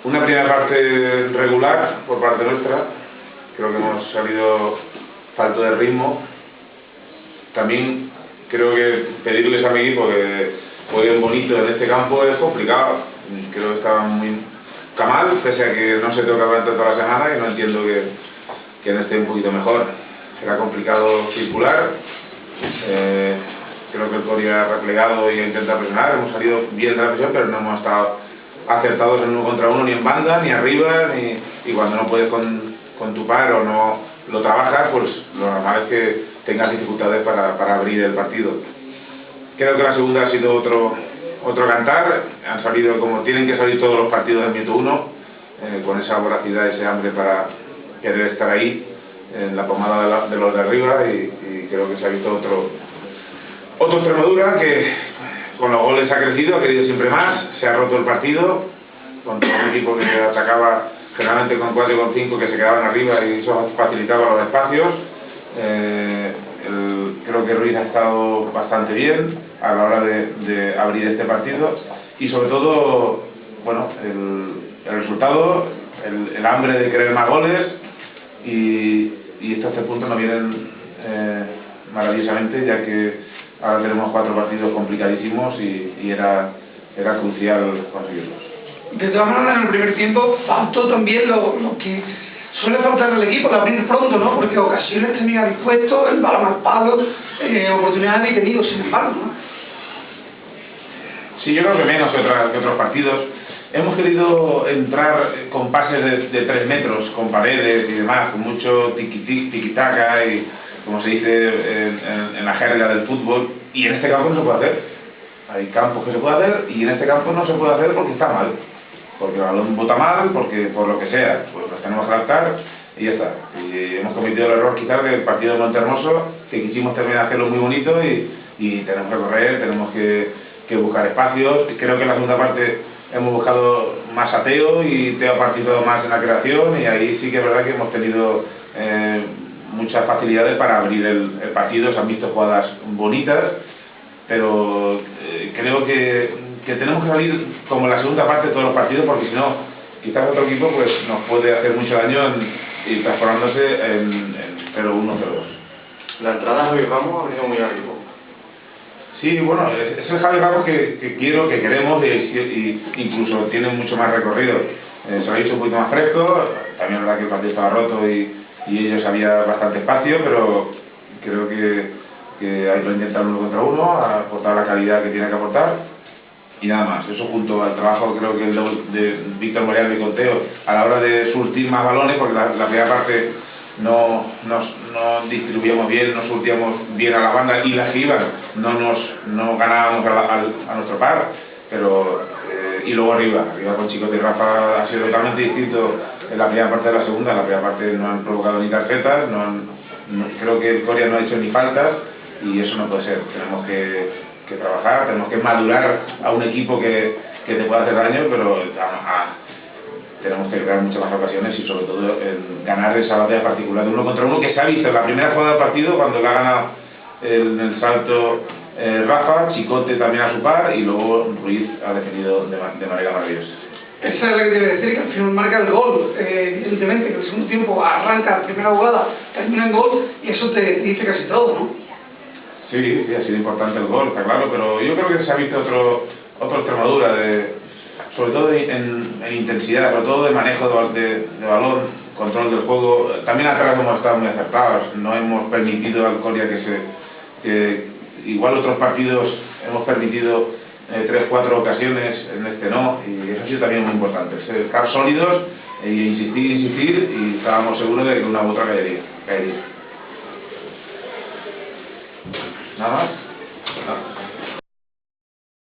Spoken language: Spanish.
Una primera parte regular por parte nuestra, creo que hemos salido falto de ritmo. También creo que pedirles a mi equipo que jueguen bonito en este campo es complicado. Creo que estaban muy mal, pese a que no se toca durante toda la semana, y no entiendo que no esté un poquito mejor. Era complicado circular. Creo que el Coria ha replegado y ha intentado presionar. Hemos salido bien de la presión, pero no hemos estado acertados en uno contra uno, ni en banda, ni arriba, y cuando no puedes con tu par o no lo trabajas, pues lo normal es que tengas dificultades para abrir el partido. Creo que la segunda ha sido otro cantar. Han salido como tienen que salir todos los partidos del minuto 1, con esa voracidad, ese hambre para querer estar ahí en la pomada de los de arriba, y creo que se ha visto otro Extremadura que con los goles ha crecido, ha querido siempre más, se ha roto el partido contra un equipo que atacaba generalmente con 4 y con 5, que se quedaban arriba, y eso facilitaba los espacios. Creo que Ruiz ha estado bastante bien a la hora de abrir este partido, y sobre todo, bueno, el resultado, el hambre de querer más goles, y estos 3 puntos nos vienen maravillosamente, ya que ahora tenemos 4 partidos complicadísimos y era crucial conseguirlos. De todas maneras, en el primer tiempo faltó también lo que suele faltar al equipo, el abrir pronto, ¿no? Porque ocasiones tenía dispuesto, el balón al palo, oportunidades he tenido, sin embargo, ¿no? Sí, yo creo que menos que otros partidos. Hemos querido entrar con pases de 3 metros, con paredes y demás, con mucho tiki-taka, y como se dice en la jerga del fútbol, y en este campo no se puede hacer. Hay campos que se puede hacer, y en este campo no se puede hacer porque está mal, porque el balón bota mal, porque por lo que sea, pues nos tenemos que adaptar y ya está. Y hemos cometido el error quizás del partido de Montehermoso, que quisimos terminar hacerlo muy bonito, y tenemos que correr, tenemos que buscar espacios. Creo que en la segunda parte hemos buscado más a Teo, y Teo ha participado más en la creación, y ahí sí que es verdad que hemos tenido muchas facilidades para abrir el partido. Se han visto jugadas bonitas, pero creo que tenemos que salir como en la segunda parte de todos los partidos, porque si no, quizás otro equipo pues nos puede hacer mucho daño y transformándose en 0-1, 0-2. La entrada de Javi Ramos ha venido muy arriba. Sí, bueno, es el Javi Ramos que quiero, que queremos, y incluso tiene mucho más recorrido. Se lo ha visto un poquito más fresco. También es verdad que el partido estaba roto y ellos había bastante espacio, pero creo que hay que intentar 1 contra 1, aportar la calidad que tiene que aportar, y nada más. Eso junto al trabajo, creo que de Víctor Moriano y Conteo a la hora de surtir más balones, porque la primera parte no distribuíamos bien, no surtíamos bien a la banda, y las que iban no ganábamos a nuestro par, pero y luego arriba con Chicote y Rafa ha sido totalmente distinto en la primera parte de la segunda. En la primera parte no han provocado ni tarjetas, creo que el Coria no ha hecho ni faltas, y eso no puede ser. Tenemos que trabajar, tenemos que madurar a un equipo que te pueda hacer daño, pero tenemos que crear muchas más ocasiones, y sobre todo ganar esa batalla particular de 1 contra 1 que se ha visto en la primera jugada del partido, cuando le ha ganado en el salto Rafa, Chicote también a su par, y luego Ruiz ha defendido de manera maravillosa. Esa es la que debe decir, que al final marca el gol, evidentemente, que el segundo tiempo arranca la primera jugada, termina en gol, y eso te dice casi todo, ¿no? Sí, ha sido importante el gol, está claro, pero yo creo que se ha visto otro Extremadura, sobre todo en intensidad, sobre todo de manejo de balón, control del juego. También atrás hemos estado muy acertados, no hemos permitido al Coria que igual otros partidos hemos permitido 3-4 ocasiones, en este no, y eso ha sido también muy importante, estar sólidos e insistir, y estábamos seguros de que una u otra caería. Nada más.